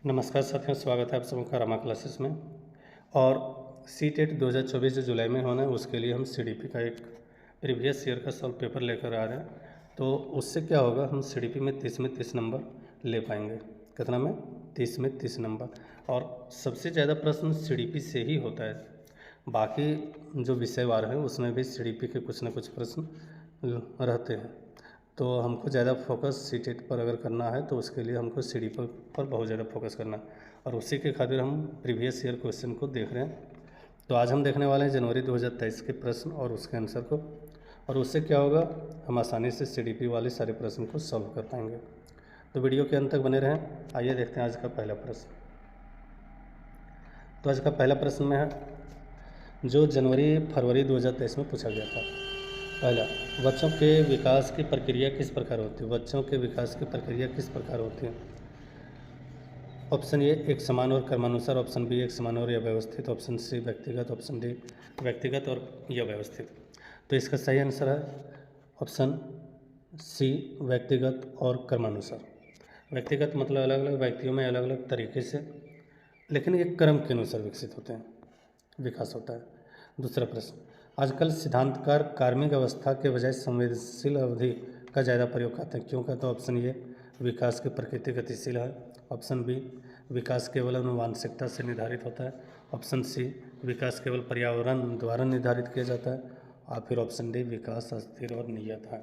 नमस्कार साथियों, स्वागत है आप सबका रमा क्लासेस में। और सी-टेट 2024 जो जुलाई में होना है उसके लिए हम सीडीपी का एक प्रीवियस ईयर का सॉल्व पेपर लेकर आ रहे हैं। तो उससे क्या होगा, हम सीडीपी में 30 नंबर ले पाएंगे। कितना में? 30 नंबर। और सबसे ज़्यादा प्रश्न सीडीपी से ही होता है। बाकी जो विषयवार है उसमें भी सीडीपी के कुछ ना कुछ प्रश्न रहते हैं। तो हमको ज़्यादा फोकस सी-टेट पर अगर करना है तो उसके लिए हमको सीडीपी पर बहुत ज़्यादा फोकस करना है, और उसी के खातिर हम प्रीवियस ईयर क्वेश्चन को देख रहे हैं। तो आज हम देखने वाले हैं जनवरी 2023 के प्रश्न और उसके आंसर को, और उससे क्या होगा, हम आसानी से सीडीपी वाले सारे प्रश्न को सॉल्व कर पाएंगे। तो वीडियो के अंत तक बने रहें। आइए देखते हैं आज का पहला प्रश्न। तो आज का पहला प्रश्न में है जो जनवरी फरवरी 2023 में पूछा गया था। पहला, बच्चों के विकास की प्रक्रिया किस प्रकार होती है? बच्चों के विकास की प्रक्रिया किस प्रकार होती है? ऑप्शन ए एक समान और क्रमानुसार, ऑप्शन बी एक समान और अव्यवस्थित, ऑप्शन सी व्यक्तिगत, ऑप्शन डी व्यक्तिगत और या व्यवस्थित। तो इसका सही आंसर है ऑप्शन सी व्यक्तिगत और क्रमानुसार। व्यक्तिगत मतलब अलग अलग व्यक्तियों में अलग अलग तरीके से, लेकिन एक क्रम के अनुसार विकसित होते हैं, विकास होता है। दूसरा प्रश्न, आजकल सिद्धांतकार कार्मिक अवस्था के बजाय संवेदनशील अवधि का ज़्यादा प्रयोग करते हैं, क्यों? कहते हैं ऑप्शन ए विकास की प्रकृति गतिशील है, ऑप्शन बी विकास केवल आनुवांशिकता से निर्धारित होता है, ऑप्शन सी विकास केवल पर्यावरण द्वारा निर्धारित किया जाता है, और फिर ऑप्शन डी विकास अस्थिर और नियत है।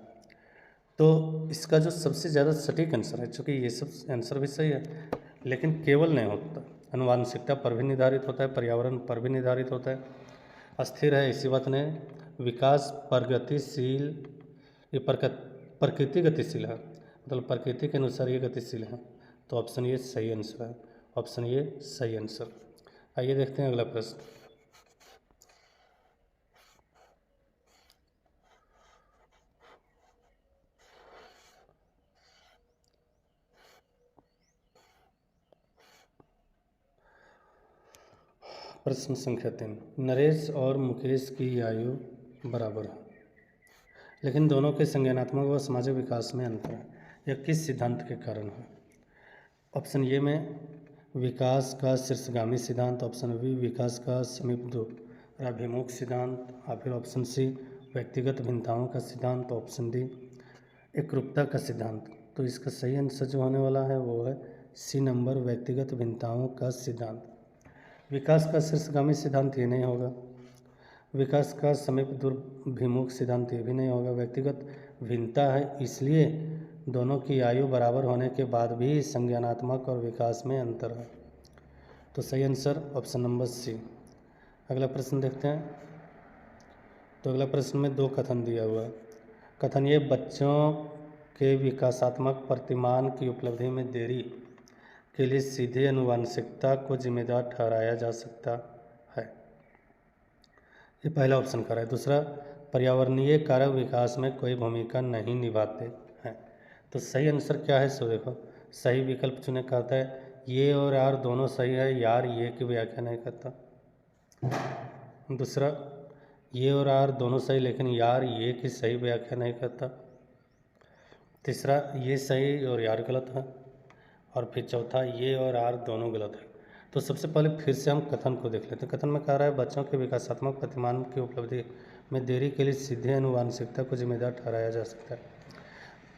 तो इसका जो सबसे ज़्यादा सटीक आंसर है, चूँकि ये सब आंसर भी सही है लेकिन केवल नहीं होता, आनुवांशिकता पर भी निर्धारित होता है, पर्यावरण पर भी निर्धारित होता है, अस्थिर है इसी बात ने, विकास प्रगतिशील, ये प्रकृति गतिशील है, मतलब प्रकृति के अनुसार ये गतिशील है। तो ऑप्शन ये सही आंसर है, ऑप्शन ये सही आंसर। आइए देखते हैं अगला प्रश्न। प्रश्न संख्या 3, नरेश और मुकेश की आयु बराबर है, लेकिन दोनों के संज्ञानात्मक व सामाजिक विकास में अंतर है। यह किस सिद्धांत के कारण है? ऑप्शन ए में विकास का शीर्षगामी सिद्धांत, ऑप्शन बी विकास का समीप दूराभिमुख सिद्धांत, और फिर ऑप्शन सी व्यक्तिगत भिन्नताओं का सिद्धांत, ऑप्शन डी एकरूपता का सिद्धांत। तो इसका सही आंसर जो होने वाला है वो है सी नंबर, व्यक्तिगत भिन्नताओं का सिद्धांत। विकास का शीर्षगामी सिद्धांत ये नहीं होगा, विकास का समीप दूराभिमुख सिद्धांत ये भी नहीं होगा, व्यक्तिगत भिन्नता है इसलिए दोनों की आयु बराबर होने के बाद भी संज्ञानात्मक और विकास में अंतर है। तो सही आंसर ऑप्शन नंबर सी। अगला प्रश्न देखते हैं। तो अगला प्रश्न में दो कथन दिया हुआ है। कथन ये, बच्चों के विकासात्मक प्रतिमान की उपलब्धि में देरी के लिए सीधे आनुवांशिकता को जिम्मेदार ठहराया जा सकता है, ये पहला ऑप्शन कर रहा है। दूसरा, पर्यावरणीय कारक विकास में कोई भूमिका नहीं निभाते हैं। तो सही आंसर क्या है? सो देखो, सही विकल्प चुने, कहता है ये और यार दोनों सही है, यार ये की व्याख्या नहीं करता। दूसरा, ये और यार दोनों सही लेकिन यार ये की सही व्याख्या नहीं करता। तीसरा, ये सही और यार गलत है। और फिर चौथा, ये और यार दोनों गलत है। तो सबसे पहले फिर से हम कथन को देख लेते हैं। कथन में कह रहा है बच्चों के विकासात्मक प्रतिमान की उपलब्धि में देरी के लिए सीधे आनुवांशिकता को जिम्मेदार ठहराया जा सकता है।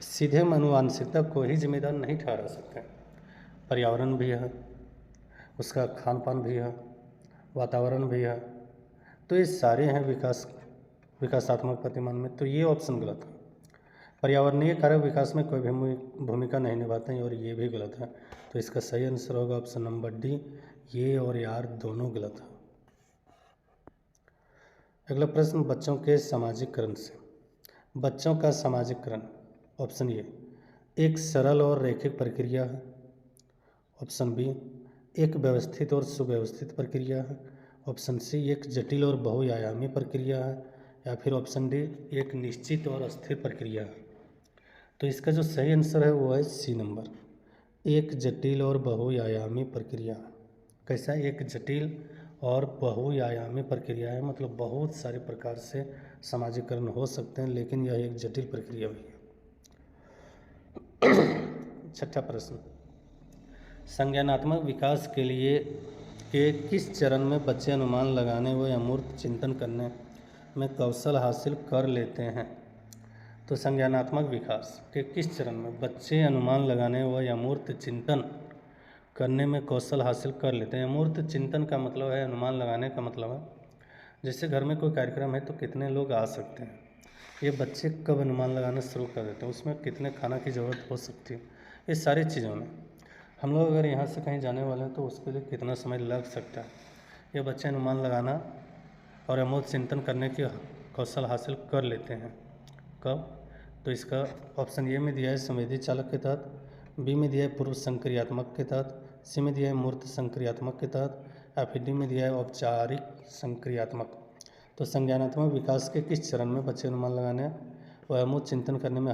सीधे हम आनुवांशिकता को ही जिम्मेदार नहीं ठहरा सकते, पर्यावरण भी है, उसका खान पान भी है, वातावरण भी है, तो ये सारे हैं विकासात्मक प्रतिमान में। तो ये ऑप्शन गलत है, पर्यावरणीय कारक विकास में कोई भी भूमिका नहीं निभाते हैं, और ये भी गलत है। तो इसका सही आंसर होगा ऑप्शन नंबर डी, ये और यार दोनों गलत है। अगला प्रश्न, बच्चों के सामाजिकरण से। बच्चों का सामाजिकरण, ऑप्शन ए एक सरल और रैखिक प्रक्रिया है, ऑप्शन बी एक व्यवस्थित और सुव्यवस्थित प्रक्रिया है, ऑप्शन सी एक जटिल और बहुआयामी प्रक्रिया है, या फिर ऑप्शन डी एक निश्चित और अस्थिर प्रक्रिया है। तो इसका जो सही आंसर है वो है सी नंबर, एक जटिल और बहुआयामी प्रक्रिया। कैसा? एक जटिल और बहुआयामी प्रक्रिया है, मतलब बहुत सारे प्रकार से सामाजिकरण हो सकते हैं, लेकिन यह एक जटिल प्रक्रिया भी है। छठा प्रश्न, संज्ञानात्मक विकास के लिए के किस चरण में बच्चे अनुमान लगाने व अमूर्त चिंतन करने में कौशल हासिल कर लेते हैं? तो संज्ञानात्मक विकास के किस चरण में बच्चे अनुमान लगाने व अमूर्त चिंतन करने में कौशल हासिल कर लेते हैं? अमूर्त चिंतन का मतलब है, अनुमान लगाने का मतलब है, जैसे घर में कोई कार्यक्रम है तो कितने लोग आ सकते हैं, ये बच्चे कब अनुमान लगाना शुरू कर देते हैं, उसमें कितने खाना की ज़रूरत हो सकती है, ये सारी चीज़ों में हम लोग अगर यहाँ से कहीं जाने वाले हैं तो उसके लिए कितना समय लग सकता है, ये बच्चे अनुमान लगाना और अमूर्त चिंतन करने के कौशल हासिल कर लेते हैं। कब? तो इसका ऑप्शन ए में दिया है संवेदी चालक के तहत, बी में दिया है पूर्व संक्रियात्मक के तहत, सी में दिया है मूर्त संक्रियात्मक के तहत, या फिर डी में दिया है औपचारिक संक्रियात्मक। तो संज्ञानात्मक विकास के किस चरण में बच्चे अनुमान लगाने व अमूर्त चिंतन करने में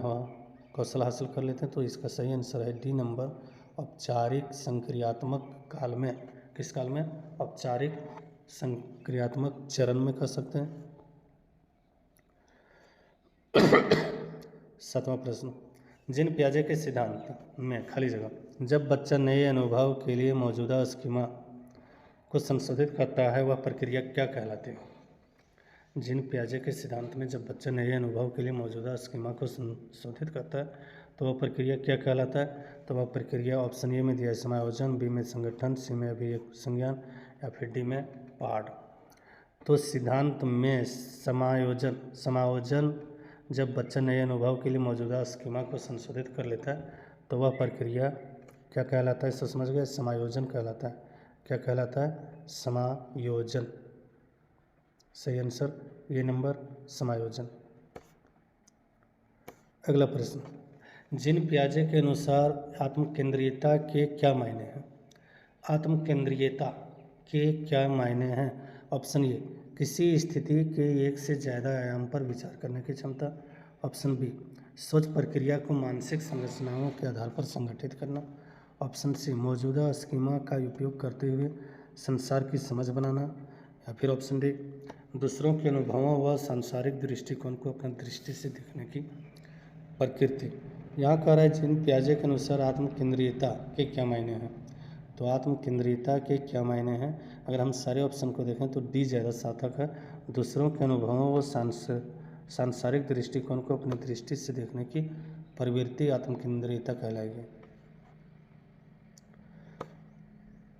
कौशल हासिल कर लेते हैं? तो इसका सही आंसर है डी नंबर, औपचारिक संक्रियात्मक काल में। किस काल में? औपचारिक संक्रियात्मक चरण में कर सकते हैं। 7वां प्रश्न, जिन पियाजे के सिद्धांत में खाली जगह जब बच्चा नए अनुभव के लिए मौजूदा स्कीमा को संशोधित करता है वह प्रक्रिया क्या कहलाती है? जिन पियाजे के सिद्धांत में जब बच्चा नए अनुभव के लिए मौजूदा स्कीमा को संशोधित करता है तो वह प्रक्रिया क्या कहलाता है? तो वह प्रक्रिया ऑप्शन ए में दिया है समायोजन, बी में संगठन, सी में अभियोग संज्ञान, या फिर डी में पाठ। तो सिद्धांत में समायोजन जब बच्चा नए अनुभव के लिए मौजूदा स्कीमा को संशोधित कर लेता है तो वह प्रक्रिया क्या कहलाता है? इसको समझ गए? समायोजन कहलाता है। क्या कहलाता है? समायोजन। सही आंसर ये नंबर, समायोजन। अगला प्रश्न, जिन पियाजे के अनुसार आत्मकेंद्रियता के क्या मायने हैं? आत्मकेंद्रियता के क्या मायने हैं? ऑप्शन ए किसी स्थिति के एक से ज़्यादा आयाम पर विचार करने की क्षमता, ऑप्शन बी सोच प्रक्रिया को मानसिक संरचनाओं के आधार पर संगठित करना, ऑप्शन सी मौजूदा स्कीमा का उपयोग करते हुए संसार की समझ बनाना, या फिर ऑप्शन डी दूसरों के अनुभवों व सांसारिक दृष्टिकोण को अपनी दृष्टि से देखने की प्रकृति। यहाँ कह रहा है जिन पियाजे के अनुसार आत्मकेंद्रियता के क्या मायने हैं। तो आत्मकेंद्रियता के क्या मायने हैं? अगर हम सारे ऑप्शन को देखें तो डी ज़्यादा सार्थक है, दूसरों के अनुभवों व सांसारिक दृष्टिकोण को अपनी दृष्टि से देखने की प्रवृत्ति आत्मकेंद्रियता कहलाएगी।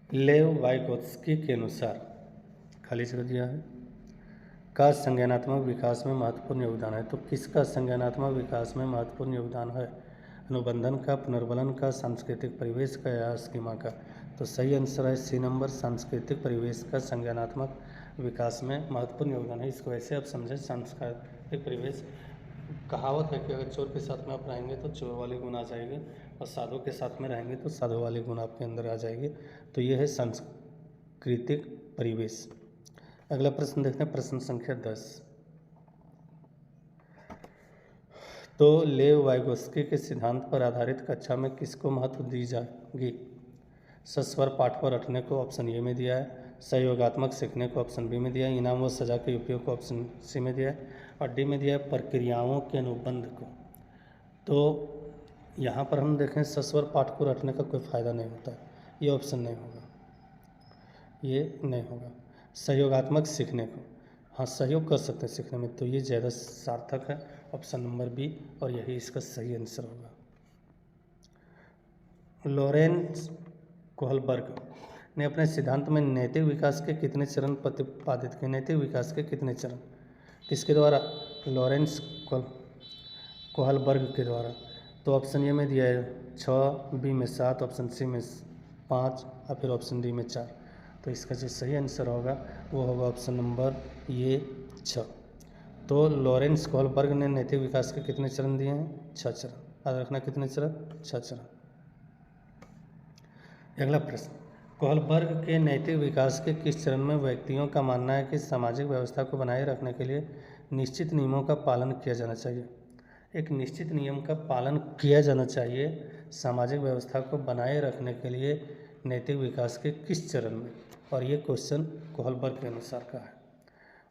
लेव वाइगोत्स्की के अनुसार खाली जगह दिया है का संज्ञानात्मक विकास में महत्वपूर्ण योगदान है। तो किसका संज्ञानात्मक विकास में महत्वपूर्ण योगदान है? अनुबंधन का, पुनर्बलन का, सांस्कृतिक परिवेश का, या स्कीमा का? तो सही आंसर है सी नंबर, सांस्कृतिक परिवेश का संज्ञानात्मक विकास में महत्वपूर्ण योगदान है। इसको वैसे आप समझें, सांस्कृतिक परिवेश कहावत है कि अगर चोर के साथ में आप रहेंगे तो चोर वाले गुण आ जाएंगे और साधु के साथ में रहेंगे तो साधु वाले गुण आपके अंदर आ जाएंगे। तो ये है सांस्कृतिक परिवेश। अगला प्रश्न देखते हैं, प्रश्न संख्या 10। तो लेव वाइगोत्स्की के सिद्धांत पर आधारित कक्षा में किसको महत्व दी जाएगी? सस्वर पाठ पर रटने को ऑप्शन ए में दिया है, सहयोगात्मक सीखने को ऑप्शन बी में दिया है, इनाम व सजा के उपयोग को ऑप्शन सी में दिया है, और डी में दिया है प्रक्रियाओं के अनुबंध को। तो यहाँ पर हम देखें सस्वर पाठ को रटने का कोई फ़ायदा नहीं होता, ये ऑप्शन नहीं होगा, ये नहीं होगा। सहयोगात्मक सीखने को, हाँ सहयोग कर सकते हैं सीखने में, तो ये ज़्यादा सार्थक है, ऑप्शन नंबर बी, और यही इसका सही आंसर होगा। लॉरेंस कोहलबर्ग ने अपने सिद्धांत में नैतिक विकास के कितने चरण प्रतिपादित किए? नैतिक विकास के कितने चरण? किसके द्वारा? लॉरेंस कोहलबर्ग के द्वारा। तो ऑप्शन ए में दिया है 6, बी में 7, ऑप्शन सी में 5, या फिर ऑप्शन डी में 4। तो इसका जो सही आंसर होगा वो होगा ऑप्शन नंबर ये 6। तो लॉरेंस कोहलबर्ग ने नैतिक विकास के कितने चरण दिए हैं? 6 चरण। याद रखना कितने चरण? 6 चरण। अगला प्रश्न, कोहलबर्ग के नैतिक विकास के किस चरण में व्यक्तियों का मानना है कि सामाजिक व्यवस्था को बनाए रखने के लिए निश्चित नियमों का पालन किया जाना चाहिए? एक निश्चित नियम का पालन किया जाना चाहिए सामाजिक व्यवस्था को बनाए रखने के लिए नैतिक विकास के किस चरण में? और ये क्वेश्चन कोहलबर्ग के अनुसार का है।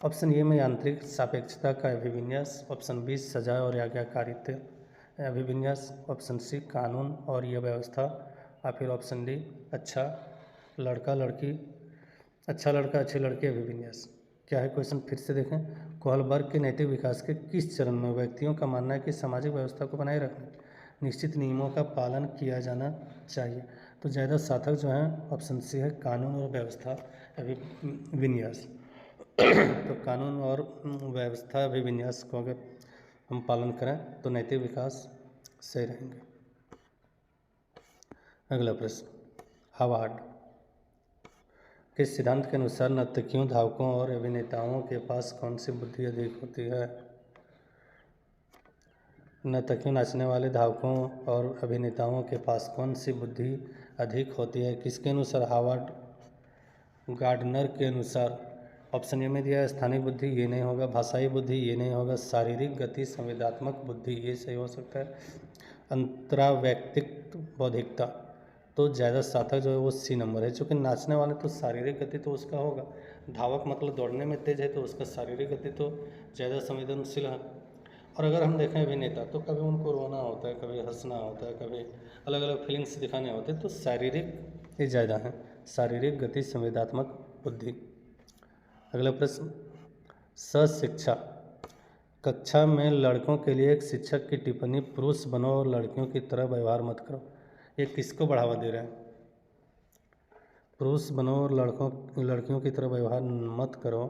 ऑप्शन ए में यांत्रिक सापेक्षता का अभिविन्यास, ऑप्शन बी सजा और आज्ञाकारिता अभिविन्यास, ऑप्शन सी कानून और यह व्यवस्था, और फिर ऑप्शन डी अच्छा लड़का लड़की, अच्छा लड़का अच्छी लड़की अभिविन्यास। क्या है क्वेश्चन फिर से देखें। कोहलबर्ग के नैतिक विकास के किस चरण में व्यक्तियों का मानना है कि सामाजिक व्यवस्था को बनाए रखने निश्चित नियमों का पालन किया जाना चाहिए? तो ज़्यादा सार्थक जो है ऑप्शन सी है कानून और व्यवस्था अभिविन्यास। तो कानून और व्यवस्था अभिविन्यास को अगर हम पालन करें तो नैतिक विकास सही रहेंगे। अगला प्रश्न, हार्वर्ड के सिद्धांत के अनुसार नर्तकियों, धावकों और अभिनेताओं के पास कौन सी बुद्धि अधिक होती है? नर्तकियों, नाचने वाले, धावकों और अभिनेताओं के पास कौन सी बुद्धि अधिक होती है? किसके अनुसार? हार्वर्ड गार्डनर के अनुसार। ऑप्शन ए में दिया है स्थानिक बुद्धि, ये नहीं होगा। भाषाई बुद्धि, ये नहीं होगा। शारीरिक गति, संवेदनात्मक बुद्धि, ये सही हो सकता है। अंतरावैयक्तिक बौद्धिकता, तो ज़्यादा सार्थक जो है वो सी नंबर है। चूँकि नाचने वाले तो शारीरिक गति तो उसका होगा, धावक मतलब दौड़ने में तेज है तो उसका शारीरिक गति तो ज़्यादा संवेदनशील है। और अगर हम देखें अभिनेता तो कभी उनको रोना होता है, कभी हंसना होता है, कभी अलग अलग फीलिंग्स दिखाने होते हैं, तो शारीरिक ये ज़्यादा है, शारीरिक गति, संवेदनात्मक बुद्धि। अगला प्रश्न, सशिक्षा कक्षा में लड़कों के लिए एक शिक्षक की टिप्पणी पुरुष बनो और लड़कियों की तरह व्यवहार मत करो, ये किसको बढ़ावा दे रहा है? पुरुष बनो और लड़कियों की तरह व्यवहार मत करो।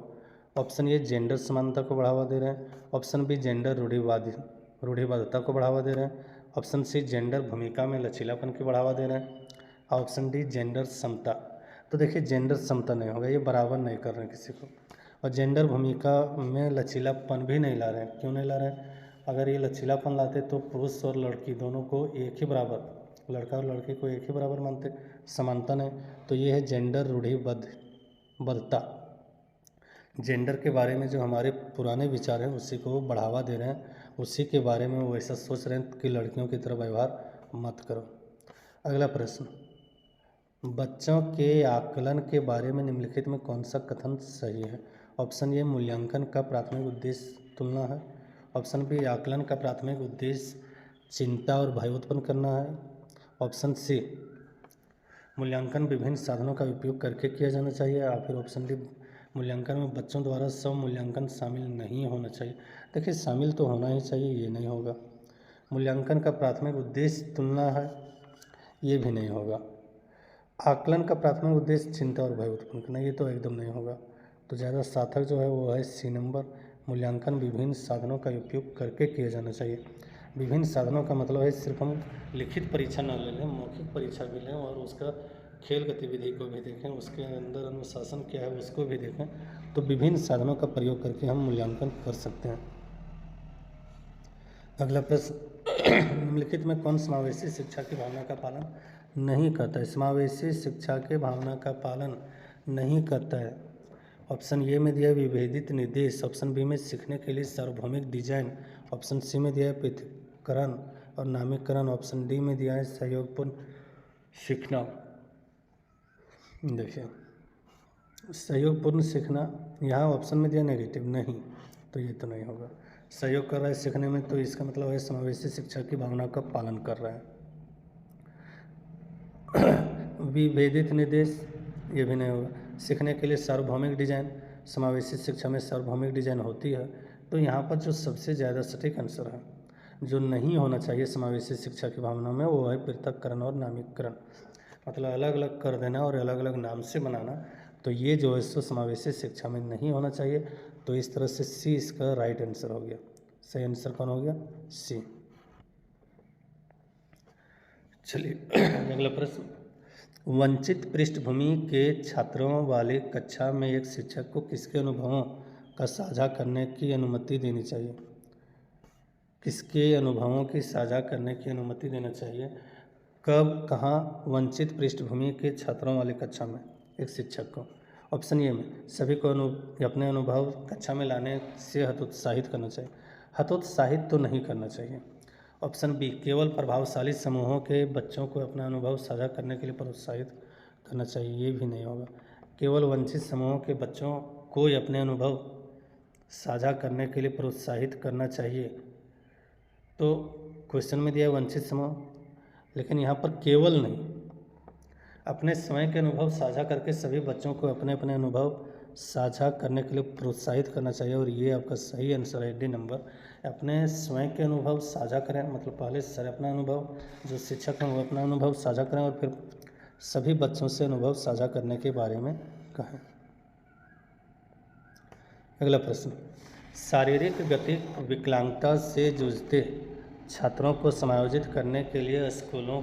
ऑप्शन ए जेंडर समानता को बढ़ावा दे रहे हैं। ऑप्शन बी जेंडर रूढ़िवादिता को बढ़ावा दे रहे हैं। ऑप्शन सी जेंडर भूमिका में लचीलापन की बढ़ावा दे रहे हैं। ऑप्शन डी जेंडर समता। तो देखिए जेंडर समता नहीं होगा, ये बराबर नहीं कर रहे हैं किसी को, और जेंडर भूमिका में लचीलापन भी नहीं ला रहे हैं। क्यों नहीं ला रहे हैं? अगर ये लचीलापन लाते तो पुरुष और लड़की दोनों को एक ही बराबर, लड़का और लड़की को एक ही बराबर मानते, समानता नहीं। तो ये है जेंडर रूढ़िबद्धता। जेंडर के बारे में जो हमारे पुराने विचार हैं उसी को वो बढ़ावा दे रहे हैं, उसी के बारे में वो ऐसा सोच रहे हैं कि लड़कियों की तरह व्यवहार मत करो। अगला प्रश्न, बच्चों के आकलन के बारे में निम्नलिखित में कौन सा कथन सही है? ऑप्शन ए मूल्यांकन का प्राथमिक उद्देश्य तुलना है। ऑप्शन बी आकलन का प्राथमिक उद्देश्य चिंता और भय उत्पन्न करना है। ऑप्शन सी मूल्यांकन विभिन्न साधनों का उपयोग करके किया जाना चाहिए। या फिर ऑप्शन डी मूल्यांकन में बच्चों द्वारा स्व मूल्यांकन शामिल नहीं होना चाहिए। देखिए शामिल तो होना ही चाहिए, ये नहीं होगा। मूल्यांकन का प्राथमिक उद्देश्य तुलना है, ये भी नहीं होगा। आकलन का प्राथमिक उद्देश्य चिंता और भय उत्पन्न करना, ये तो एकदम नहीं होगा। तो ज़्यादा सार्थक जो है वो है सी नंबर, मूल्यांकन विभिन्न साधनों का उपयोग करके किया जाना चाहिए। विभिन्न साधनों का मतलब है सिर्फ हम लिखित परीक्षा न ले लें, मौखिक परीक्षा भी लें और उसका खेल गतिविधि को भी देखें, उसके अंदर अनुशासन क्या है उसको भी देखें, तो विभिन्न साधनों का प्रयोग करके हम मूल्यांकन कर सकते हैं। अगला प्रश्न, निम्नलिखित में कौन समावेशी शिक्षा की भावना का पालन नहीं करता है? समावेशी शिक्षा के भावना का पालन नहीं करता है। ऑप्शन ए में दिया है विभेदित निर्देश। ऑप्शन बी में सीखने के लिए सार्वभौमिक डिजाइन। ऑप्शन सी में दिया है पृथक्करण और नामीकरण। ऑप्शन डी में दिया है सहयोगपूर्ण सीखना। देखिए सहयोगपूर्ण सीखना, यहाँ ऑप्शन में दिया नेगेटिव, नहीं, तो ये तो नहीं होगा। सहयोग कर रहा है सीखने में, तो इसका मतलब है समावेशी शिक्षा की भावना का पालन कर रहा है। विभेदित निर्देश, ये भी नहीं होगा। सीखने के लिए सार्वभौमिक डिजाइन, समावेशी शिक्षा में सार्वभौमिक डिजाइन होती है, तो यहाँ पर जो सबसे ज़्यादा सटीक आंसर है, जो नहीं होना चाहिए समावेशी शिक्षा की भावना में, वो है पृथक्करण और नामीकरण, मतलब अलग अलग कर देना और अलग अलग नाम से बनाना। तो ये जो है सो समावेशी शिक्षा में नहीं होना चाहिए। तो इस तरह से सी इसका राइट आंसर हो गया। सही आंसर कौन हो गया? सी। चलिए अगला प्रश्न, वंचित पृष्ठभूमि के छात्रों वाली कक्षा में एक शिक्षक को किसके अनुभवों का साझा करने की अनुमति देनी चाहिए? किसके अनुभवों की साझा करने की अनुमति देना चाहिए? कब, कहाँ? वंचित पृष्ठभूमि के छात्रों वाली कक्षा में एक शिक्षक को। ऑप्शन ए में सभी को अपने अनुभव कक्षा में लाने से हतोत्साहित करना चाहिए। हतोत्साहित तो नहीं करना चाहिए। ऑप्शन बी केवल प्रभावशाली समूहों के बच्चों को अपना अनुभव साझा करने के लिए प्रोत्साहित करना चाहिए, ये भी नहीं होगा। केवल वंचित समूहों के बच्चों को अपने अनुभव साझा करने के लिए प्रोत्साहित करना चाहिए। तो क्वेश्चन में दिया वंचित समूह, लेकिन यहाँ पर केवल नहीं, अपने स्वयं के अनुभव साझा करके सभी बच्चों को अपने अपने अनुभव साझा करने के लिए प्रोत्साहित करना चाहिए, और ये आपका सही आंसर है डी नंबर। अपने स्वयं के अनुभव साझा करें, मतलब पहले सर अपना अनुभव, जो शिक्षक हैं वो अपना अनुभव साझा करें और फिर सभी बच्चों से अनुभव साझा करने के बारे में कहें। अगला प्रश्न, शारीरिक गति विकलांगता से जूझते छात्रों को समायोजित करने के लिए स्कूलों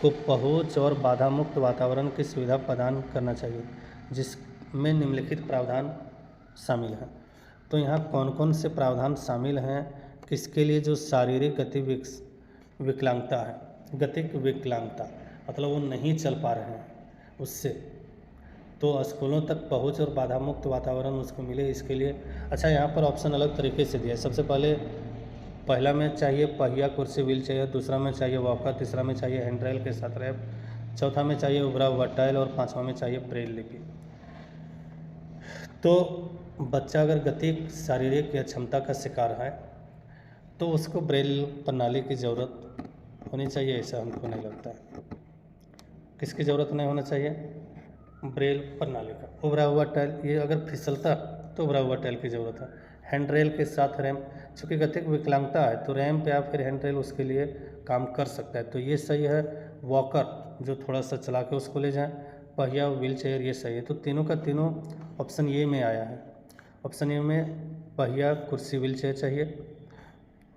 को पहुंच और बाधा मुक्त वातावरण की सुविधा प्रदान करना चाहिए, जिसमें निम्नलिखित प्रावधान शामिल हैं। तो यहाँ कौन कौन से प्रावधान शामिल हैं किसके लिए? जो शारीरिक गति विकलांगता है, गतिक विकलांगता मतलब वो नहीं चल पा रहे हैं, उससे तो स्कूलों तक पहुंच और बाधा मुक्त वातावरण उसको मिले, इसके लिए अच्छा यहाँ पर ऑप्शन अलग तरीके से दिया है। सबसे पहला में चाहिए पहिया कुर्सी व्हील चेयर, दूसरा में चाहिए वॉकर, तीसरा में चाहिए हैंडरेल के साथ रैप, चौथा में चाहिए उभरा हुआ टाइल और पांचवा में चाहिए ब्रेल लिपि। तो बच्चा अगर गतिक शारीरिक या क्षमता का शिकार है तो उसको ब्रेल प्रणाली की ज़रूरत होनी चाहिए, ऐसा हमको नहीं लगता है। किसकी ज़रूरत नहीं होना चाहिए? ब्रेल प्रणाली का। उभरा हुआ टाइल, ये अगर फिसलता तो उभरा हुआ टाइल की ज़रूरत है। हैंडरेल के साथ रैम्प, चूँकि गतिक विकलांगता है तो रैम्प या फिर हैंडरेल उसके लिए काम कर सकता है, तो ये सही है। वॉकर जो थोड़ा सा चला के उसको ले जाएं, पहिया व्हील चेयर, ये सही है। तो तीनों का तीनों ऑप्शन ए में आया है। ऑप्शन ए में पहिया कुर्सी व्हील चेयर चाहिए,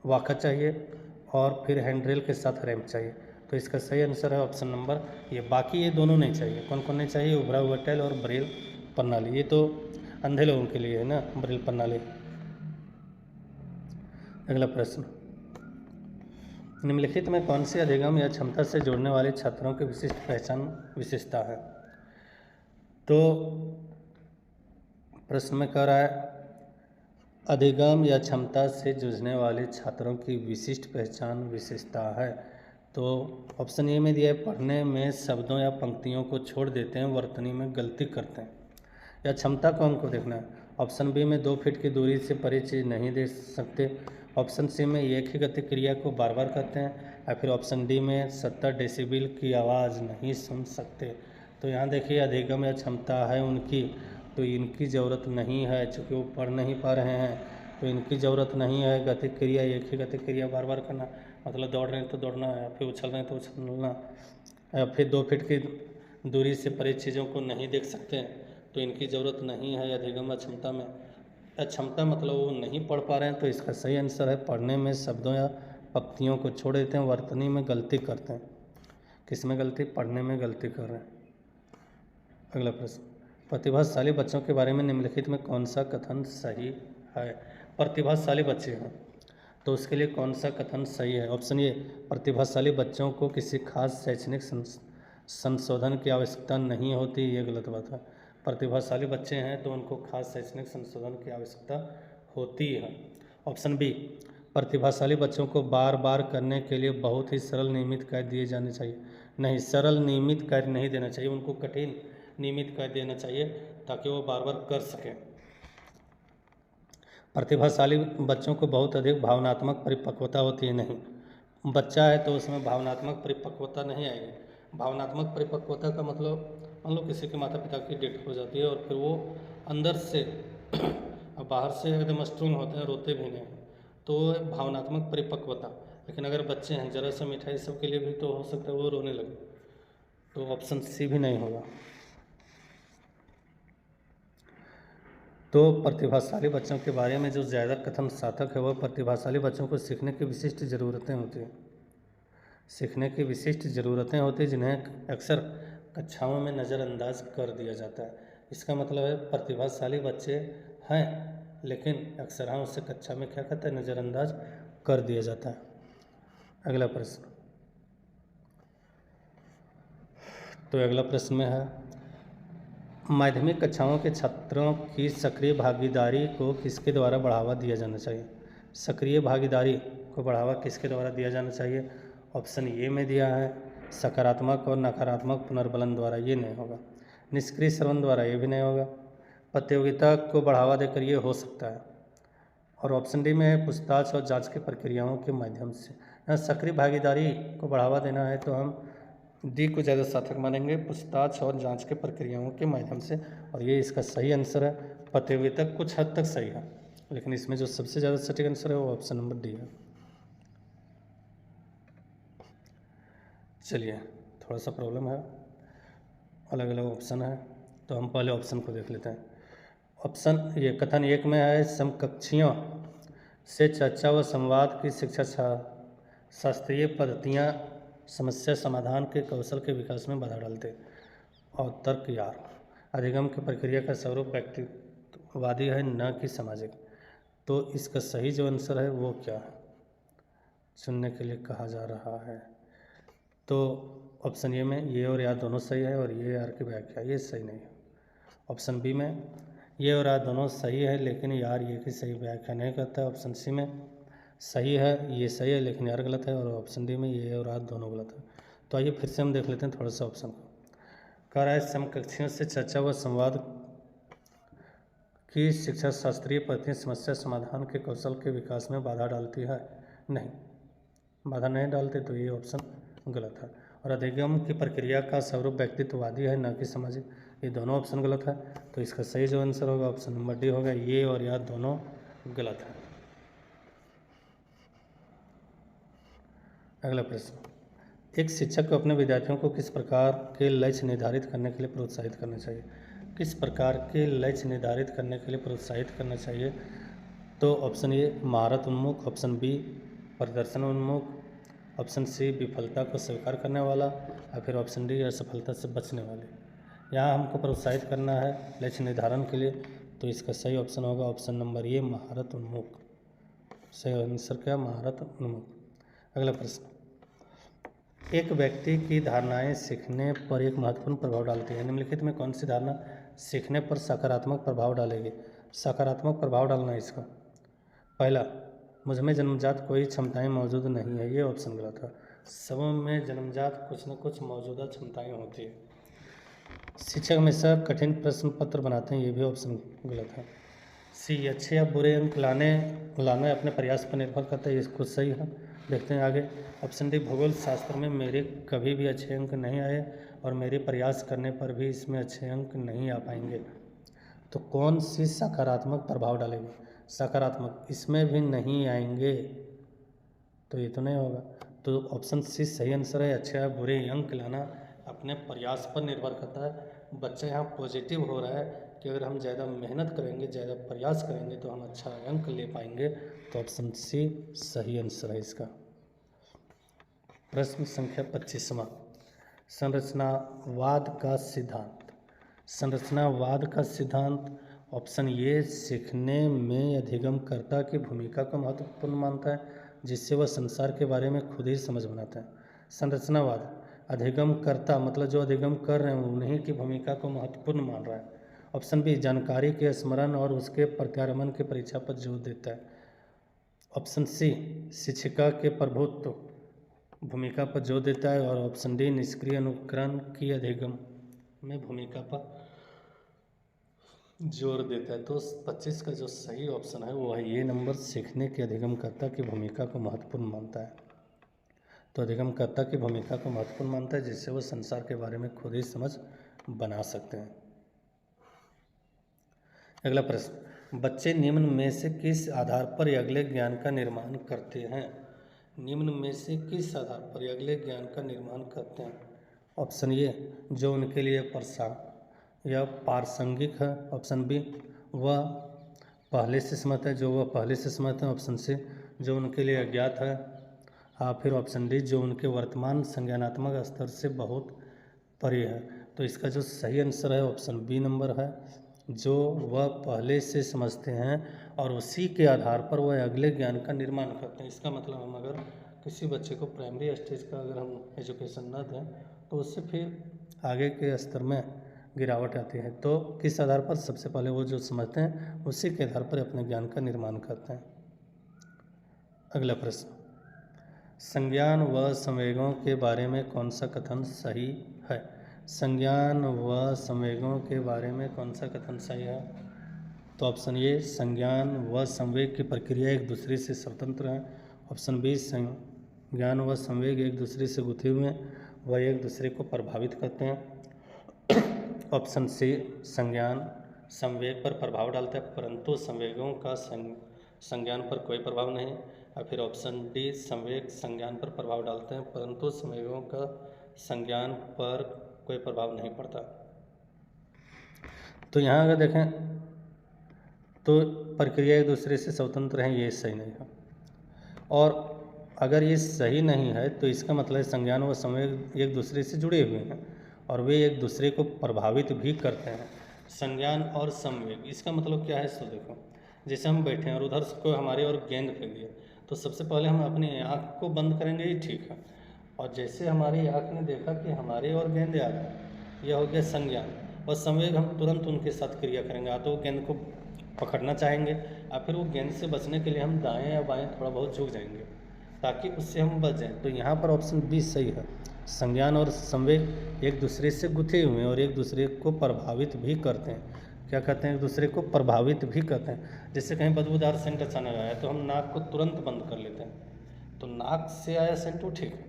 वॉकर चाहिए और फिर हैंडरेल के साथ रैम्प चाहिए, तो इसका सही आंसर है ऑप्शन नंबर ये। बाकी ये दोनों नहीं चाहिए। कौन कौन नहीं चाहिए? उभरा हुआ टाइल और ब्रेल प्रणाली, ये तो अंधे लोगों के लिए है ना ब्रेल प्रणाली। अगला प्रश्न, निम्नलिखित में कौन सी अधिगम या क्षमता से जोड़ने वाले छात्रों की विशिष्ट पहचान विशेषता है? तो प्रश्न में कह रहा है अधिगम या क्षमता से जूझने वाले छात्रों की विशिष्ट पहचान विशेषता है। तो ऑप्शन ए में दिया है पढ़ने में शब्दों या पंक्तियों को छोड़ देते हैं, वर्तनी में गलती करते हैं। या क्षमता को हमको देखना है। ऑप्शन बी में 2 फीट की दूरी से परे चीज़ नहीं देख सकते। ऑप्शन सी में एक ही गति क्रिया को बार बार करते हैं। या फिर ऑप्शन डी में 70 डेसिबल की आवाज़ नहीं सुन सकते। तो यहाँ देखिए अधिगम या क्षमता है उनकी, तो इनकी ज़रूरत नहीं है, चूँकि वो पढ़ नहीं पा रहे हैं तो इनकी ज़रूरत नहीं है। गति क्रिया, एक ही गति क्रिया बार बार करना, मतलब दौड़ रहे हैं तो दौड़ना, या फिर उछल रहे हैं तो उछलना, या फिर 2 फीट की दूरी से परे चीज़ों को नहीं देख सकते, तो इनकी ज़रूरत नहीं है अधिगम क्षमता में। क्षमता मतलब वो नहीं पढ़ पा रहे हैं, तो इसका सही आंसर है पढ़ने में शब्दों या पंक्तियों को छोड़ देते हैं, वर्तनी में गलती करते हैं। किस में गलती? पढ़ने में गलती कर रहे हैं। अगला प्रश्न, प्रतिभाशाली बच्चों के बारे में निम्नलिखित में कौन सा कथन सही है? प्रतिभाशाली बच्चे हैं तो उसके लिए कौन सा कथन सही है? ऑप्शन ए, प्रतिभाशाली बच्चों को किसी खास शैक्षणिक संशोधन की आवश्यकता नहीं होती, ये गलत बात है। प्रतिभाशाली बच्चे हैं तो उनको खास शैक्षणिक संशोधन की आवश्यकता होती है। ऑप्शन बी, प्रतिभाशाली बच्चों को बार बार करने के लिए बहुत ही सरल नियमित कार्य दिए जाने चाहिए। नहीं, सरल नियमित कार्य नहीं देना चाहिए, उनको कठिन नियमित कार्य देना चाहिए ताकि वो बार बार कर सकें। प्रतिभाशाली बच्चों को बहुत अधिक भावनात्मक परिपक्वता होती है। नहीं, बच्चा है तो उसमें भावनात्मक परिपक्वता नहीं आएगी। भावनात्मक परिपक्वता का मतलब मान लो किसी के माता पिता की डेथ हो जाती है और फिर वो अंदर से और बाहर से एकदम स्ट्रोंग होते हैं, रोते भी नहीं, तो भावनात्मक परिपक्वता। लेकिन अगर बच्चे हैं, जरा सा मिठाई सबके लिए भी तो हो सकता है वो रोने लगे, तो ऑप्शन सी भी नहीं होगा। तो प्रतिभाशाली बच्चों के बारे में जो ज़्यादा कथन सार्थक है वह प्रतिभाशाली बच्चों को सीखने की विशिष्ट ज़रूरतें होती हैं। सीखने की विशिष्ट ज़रूरतें होती हैं जिन्हें अक्सर कक्षाओं में नज़रअंदाज कर दिया जाता है। इसका मतलब है प्रतिभाशाली बच्चे हैं लेकिन अक्सर हम उससे कक्षा में क्या करते हैं, नज़रअंदाज कर दिया जाता है। अगला प्रश्न, तो अगला प्रश्न में है माध्यमिक कक्षाओं के छात्रों की सक्रिय भागीदारी को किसके द्वारा बढ़ावा दिया जाना चाहिए? सक्रिय भागीदारी को बढ़ावा किसके द्वारा दिया जाना चाहिए? ऑप्शन ए में दिया है सकारात्मक और नकारात्मक पुनर्बलन द्वारा, ये नहीं होगा। निष्क्रिय श्रवण द्वारा, ये भी नहीं होगा। प्रतियोगिता को बढ़ावा देकर ये हो सकता है। और ऑप्शन डी में है पूछताछ और जांच की प्रक्रियाओं के माध्यम से। सक्रिय भागीदारी को बढ़ावा देना है तो हम डी को ज़्यादा सार्थक मानेंगे पूछताछ और जांच के प्रक्रियाओं के माध्यम से, और ये इसका सही आंसर है। पते तक कुछ हद तक सही है, लेकिन इसमें जो सबसे ज़्यादा सटीक आंसर है वो ऑप्शन नंबर डी है। चलिए, थोड़ा सा प्रॉब्लम है, अलग अलग ऑप्शन है, तो हम पहले ऑप्शन को देख लेते हैं। ऑप्शन ये कथन एक में है, समकक्षियों से चर्चा व संवाद की शिक्षा शास्त्रीय पद्धतियाँ समस्या समाधान के कौशल के विकास में बाधा डालते, और तर्क यार अधिगम की प्रक्रिया का स्वरूप व्यक्तिवादी है न कि सामाजिक। तो इसका सही जो आंसर है वो क्या है, चुनने के लिए कहा जा रहा है। तो ऑप्शन ए में ये और या दोनों सही है, और ये यार की व्याख्या ये सही नहीं है। ऑप्शन बी में ये और या दोनों सही है, लेकिन यार ये की सही व्याख्या नहीं करता है। ऑप्शन सी में सही है, ये सही है, लेकिन यार गलत है, और ऑप्शन डी में ये और या दोनों गलत है। तो आइए फिर से हम देख लेते हैं थोड़ा सा ऑप्शन को। कह रहा है समकक्षियों से चर्चा व संवाद की शिक्षा शास्त्रीय पद्धति समस्या समाधान के कौशल के विकास में बाधा डालती है, नहीं, बाधा नहीं डालते, तो ये ऑप्शन गलत है। और अधिगम की प्रक्रिया का स्वरूप व्यक्तित्ववादी है न कि सामाजिक, ये दोनों ऑप्शन गलत है। तो इसका सही जो आंसर होगा ऑप्शन नंबर डी होगा, ये और या दोनों गलत है। अगला प्रश्न, एक शिक्षक को अपने विद्यार्थियों को किस प्रकार के लक्ष्य निर्धारित करने के लिए प्रोत्साहित करना चाहिए? किस प्रकार के लक्ष्य निर्धारित करने के लिए प्रोत्साहित करना चाहिए? तो ऑप्शन ए महारत उन्मुख, ऑप्शन बी प्रदर्शन उन्मुख, ऑप्शन सी विफलता को स्वीकार करने वाला, या फिर ऑप्शन डी असफलता से बचने वाले। यहाँ हमको प्रोत्साहित करना है लक्ष्य निर्धारण के लिए, तो इसका सही ऑप्शन होगा ऑप्शन नंबर ए महारत उन्मुख। सही आंसर क्या, महारत उन्मुख। अगला प्रश्न, एक व्यक्ति की धारणाएं सीखने पर एक महत्वपूर्ण प्रभाव डालती है। निम्नलिखित में कौन सी धारणा सीखने पर सकारात्मक प्रभाव डालेगी? सकारात्मक प्रभाव डालना है इसका। पहला, मुझ में जन्मजात कोई क्षमताएं मौजूद नहीं है, ये ऑप्शन गलत है। सबों में जन्मजात कुछ न कुछ मौजूदा क्षमताएं होती है। शिक्षक हमेशा कठिन प्रश्न पत्र बनाते हैं, ये भी ऑप्शन गलत है। सी, अच्छे या बुरे अंक लाना अपने प्रयास पर निर्भर करता है, इसको सही है। देखते हैं आगे। ऑप्शन डी, भूगोल शास्त्र में मेरे कभी भी अच्छे अंक नहीं आए, और मेरे प्रयास करने पर भी इसमें अच्छे अंक नहीं आ पाएंगे। तो कौन सी सकारात्मक प्रभाव डालेगी? सकारात्मक, इसमें भी नहीं आएंगे, तो ये तो नहीं होगा। तो ऑप्शन सी सही आंसर है। अच्छे या बुरे अंक लाना अपने प्रयास पर निर्भर करता है। बच्चा यहाँ पॉजिटिव हो रहा है कि अगर हम ज़्यादा मेहनत करेंगे, ज़्यादा प्रयास करेंगे तो हम अच्छा अंक ले पाएंगे। तो ऑप्शन सी सही आंसर है इसका। प्रश्न संख्या 25वां, संरचनावाद का सिद्धांत। संरचनावाद का सिद्धांत ऑप्शन ए सीखने में अधिगमकर्ता की भूमिका को महत्वपूर्ण मानता है, जिससे वह संसार के बारे में खुद ही समझ बनाता है। संरचनावाद, अधिगमकर्ता मतलब जो अधिगम कर रहे हैं उन्हीं की भूमिका को महत्वपूर्ण मान रहा है। ऑप्शन बी, जानकारी के स्मरण और उसके प्रत्यारोपण की परीक्षा पर जोर देता है। ऑप्शन सी, शिक्षिका के प्रभुत्व भूमिका पर जोर देता है। और ऑप्शन डी, निष्क्रिय अनुकरण की अधिगम में भूमिका पर जोर देता है। तो 25 का जो सही ऑप्शन है वो है ये नंबर, सीखने के अधिगमकर्ता की भूमिका को महत्वपूर्ण मानता है। तो अधिगमकर्ता की भूमिका को महत्वपूर्ण मानता है, जिससे वो संसार के बारे में खुद ही समझ बना सकते हैं। अगला प्रश्न, बच्चे निम्न में से किस आधार पर अगले ज्ञान का निर्माण करते हैं? निम्न में से किस आधार पर अगले ज्ञान का निर्माण करते हैं? ऑप्शन ए, जो उनके लिए या प्रासंगिक है। ऑप्शन बी, वह पहले से समझ है, जो वह पहले से समझते हैं। ऑप्शन सी, जो उनके लिए अज्ञात है। फिर ऑप्शन डी, जो उनके वर्तमान संज्ञानात्मक स्तर से बहुत परे है। तो इसका जो सही आंसर है ऑप्शन बी नंबर है, जो वह पहले से समझते हैं और उसी के आधार पर वह अगले ज्ञान का निर्माण करते हैं। इसका मतलब हम अगर किसी बच्चे को प्राइमरी स्टेज का अगर हम एजुकेशन न दें तो उससे फिर आगे के स्तर में गिरावट आती है। तो किस आधार पर? सबसे पहले वो जो समझते हैं उसी के आधार पर अपने ज्ञान का निर्माण करते हैं। अगला प्रश्न, संज्ञान व संवेगों के बारे में कौन सा कथन सही है? संज्ञान व संवेगों के बारे में कौन सा कथन सही है? तो ऑप्शन ए, संज्ञान व संवेग की प्रक्रिया एक दूसरे से स्वतंत्र है। ऑप्शन बी, संज्ञान व संवेग एक दूसरे से गुथे हुए हैं। वह एक दूसरे को प्रभावित करते हैं। ऑप्शन सी, संज्ञान संवेग पर प्रभाव डालता है परंतु संवेगों का संज्ञान पर कोई प्रभाव नहीं। या फिर ऑप्शन डी, संवेग संज्ञान पर प्रभाव डालते हैं परंतु संवेगों का संज्ञान पर कोई प्रभाव नहीं पड़ता। तो यहाँ अगर देखें तो प्रक्रिया एक दूसरे से स्वतंत्र हैं, ये सही नहीं है। और अगर ये सही नहीं है तो इसका मतलब संज्ञान व संवेग एक दूसरे से जुड़े हुए हैं और वे एक दूसरे को प्रभावित भी करते हैं। संज्ञान और संवेग, इसका मतलब क्या है? सो देखो, जैसे हम बैठे हैं और उधर को हमारे और गेंद फेंक दिया तो सबसे पहले हम अपनी आँख को बंद करेंगे, ये ठीक है। और जैसे हमारी आँख ने देखा कि हमारे और गेंद आ गए, यह हो गया संज्ञान। और संवेग, हम तुरंत उनके साथ क्रिया करेंगे, या तो वो गेंद को पकड़ना चाहेंगे या फिर वो गेंद से बचने के लिए हम दाएं या बाएं थोड़ा बहुत झुक जाएंगे ताकि उससे हम बच जाएं। तो यहाँ पर ऑप्शन बी सही है। संज्ञान और संवेग एक दूसरे से गुथे हुए हैं और एक दूसरे को प्रभावित भी करते हैं। क्या कहते हैं? एक दूसरे को प्रभावित भी करते हैं। जैसे कहीं बदबूदार सेंट अचानक आया तो हम नाक को तुरंत बंद कर लेते हैं, तो नाक से आया सेंट वो ठीक है।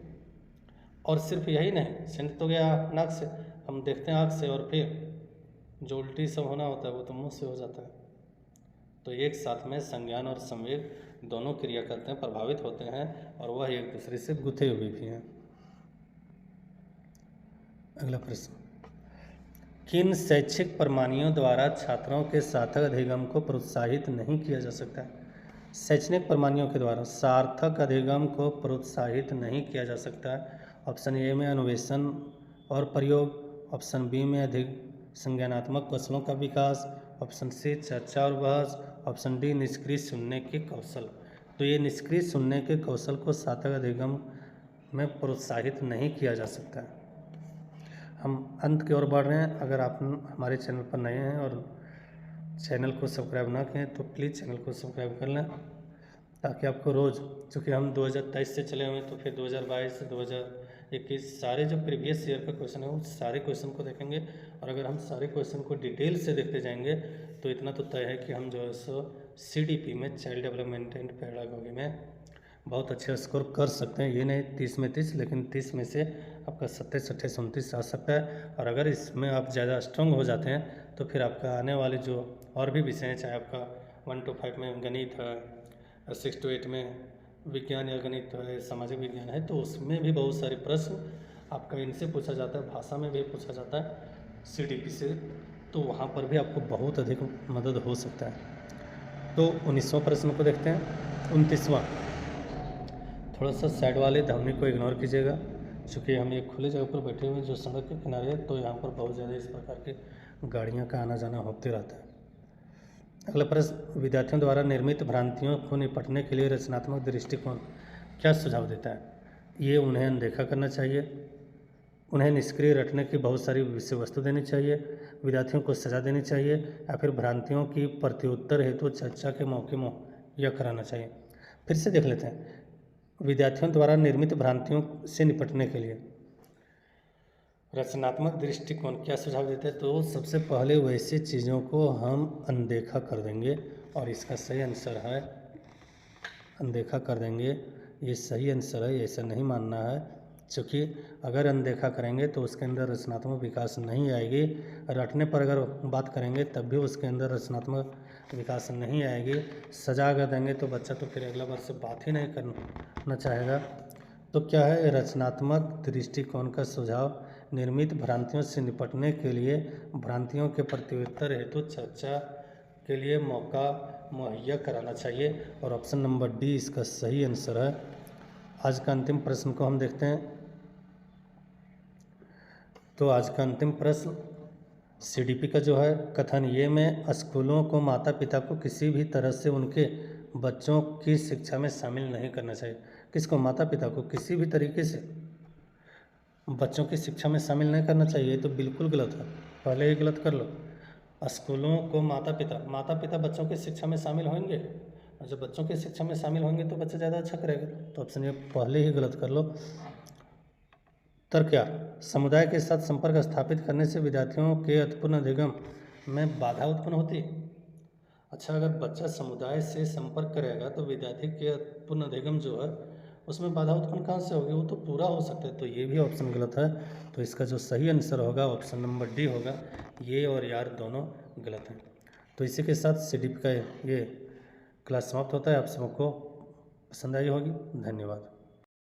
और सिर्फ यही नहीं, सेंट तो गया नाक से, हम देखते हैं आँख से, और फिर जो उल्टी सब होना होता है वो तो मुँह से हो जाता है। तो एक साथ में संज्ञान और संवेग दोनों क्रिया करते हैं, प्रभावित होते हैं और वह एक दूसरे से गुथे हुए भी हैं। अगला प्रश्न, किन शैक्षिक प्रणालियों द्वारा छात्रों के सार्थक अधिगम को प्रोत्साहित नहीं किया जा सकता है? शैक्षणिक प्रणालियों के द्वारा सार्थक अधिगम को प्रोत्साहित नहीं किया जा सकता है। ऑप्शन ए में अन्वेषण और प्रयोग, ऑप्शन बी में अधिक संज्ञानात्मक कौशलों का विकास, ऑप्शन सी चर्चा और बहस, ऑप्शन डी निष्क्रिय सुनने के कौशल। तो ये निष्क्रिय सुनने के कौशल को सार्थक अधिगम में प्रोत्साहित नहीं किया जा सकता है। हम अंत की ओर बढ़ रहे हैं। अगर आप हमारे चैनल पर नए हैं और चैनल को सब्सक्राइब ना किए तो प्लीज़ चैनल को सब्सक्राइब कर लें ताकि आपको रोज़, चूँकि हम 2023 से चले हुए हैं तो फिर 2022 2021 सारे जो प्रीवियस ईयर का क्वेश्चन है वो सारे क्वेश्चन को देखेंगे। और अगर हम सारे क्वेश्चन को डिटेल से देखते जाएंगे तो इतना तो तय है कि हम जो है सो CDP में, चाइल्ड डेवलपमेंट एंड पेडागोगी में बहुत अच्छा स्कोर कर सकते हैं। ये नहीं 30 में 30, लेकिन 30 में से आपका 27, 28, 29 आ सकता है। और अगर इसमें आप ज़्यादा स्ट्रॉन्ग हो जाते हैं तो फिर आपका आने वाले जो और भी विषय हैं, चाहे आपका 1 to 5 में गणित है, 6 to 8 में विज्ञान या गणित है, सामाजिक विज्ञान है, तो उसमें भी बहुत सारे प्रश्न आपका इनसे पूछा जाता है, भाषा में भी पूछा जाता है CDP से, तो वहाँ पर भी आपको बहुत अधिक मदद हो सकता है। तो 19वां प्रश्न को देखते हैं। 29वां, थोड़ा सा साइड वाले ध्वनि को इग्नोर कीजिएगा, चूँकि हम एक खुले जगह पर बैठे हुए हैं जो सड़क के किनारे है, तो यहाँ पर बहुत ज़्यादा इस प्रकार के गाड़ियाँ का आना जाना होते रहता है। अगला प्रश्न, विद्यार्थियों द्वारा निर्मित भ्रांतियों को निपटने के लिए रचनात्मक दृष्टिकोण क्या सुझाव देता है? ये उन्हें अनदेखा करना चाहिए, उन्हें निष्क्रिय रखने की बहुत सारी विषय वस्तु देनी चाहिए, विद्यार्थियों को सजा देनी चाहिए, या फिर भ्रांतियों की प्रत्युत्तर हेतु चर्चा के मौके मुहैया कराना चाहिए। फिर से देख लेते हैं। विद्यार्थियों द्वारा निर्मित भ्रांतियों से निपटने के लिए रचनात्मक दृष्टिकोण क्या सुझाव देते हैं? तो सबसे पहले वैसी चीज़ों को हम अनदेखा कर देंगे, और इसका सही आंसर है अनदेखा कर देंगे। ये सही आंसर है, ऐसा नहीं मानना है, क्योंकि अगर अनदेखा करेंगे तो उसके अंदर रचनात्मक विकास नहीं आएगी। रटने पर अगर बात करेंगे तब भी उसके अंदर रचनात्मक विकास नहीं आएगी। सजा अगर देंगे तो बच्चा तो फिर अगला बार से बात ही नहीं करना चाहेगा। तो क्या है? रचनात्मक दृष्टिकोण का सुझाव निर्मित भ्रांतियों से निपटने के लिए भ्रांतियों के प्रत्युत्तर हेतु चर्चा के लिए मौका मुहैया कराना चाहिए, और ऑप्शन नंबर डी इसका सही आंसर है। आज का अंतिम प्रश्न को हम देखते हैं। तो आज का अंतिम प्रश्न CDP का जो है, कथन ये में स्कूलों को माता पिता को किसी भी तरह से उनके बच्चों की शिक्षा में शामिल नहीं करना चाहिए। किसको? माता पिता को किसी भी तरीके से बच्चों की शिक्षा में शामिल नहीं करना चाहिए। ये तो बिल्कुल गलत है, पहले ही गलत कर लो। स्कूलों को माता पिता बच्चों की शिक्षा में शामिल होंगे, और जब बच्चों की शिक्षा में शामिल होंगे तो बच्चा ज़्यादा अच्छा करेगा। तो ऑप्शन ये पहले ही गलत कर लो। तर्क क्या? समुदाय के साथ संपर्क स्थापित करने से विद्यार्थियों के अर्थपूर्ण अधिगम में बाधा उत्पन्न होती है। अच्छा, अगर बच्चा समुदाय से संपर्क करेगा तो विद्यार्थी के अर्थपूर्ण अधिगम जो है उसमें बाधा उत्पन्न कहाँ से होगी, वो तो पूरा हो सकता है। तो ये भी ऑप्शन गलत है। तो इसका जो सही आंसर होगा ऑप्शन नंबर डी होगा। ये और यार दोनों गलत हैं। तो इसी के साथ CDP का ये क्लास समाप्त होता है। आप सबको पसंद आई होगी। धन्यवाद।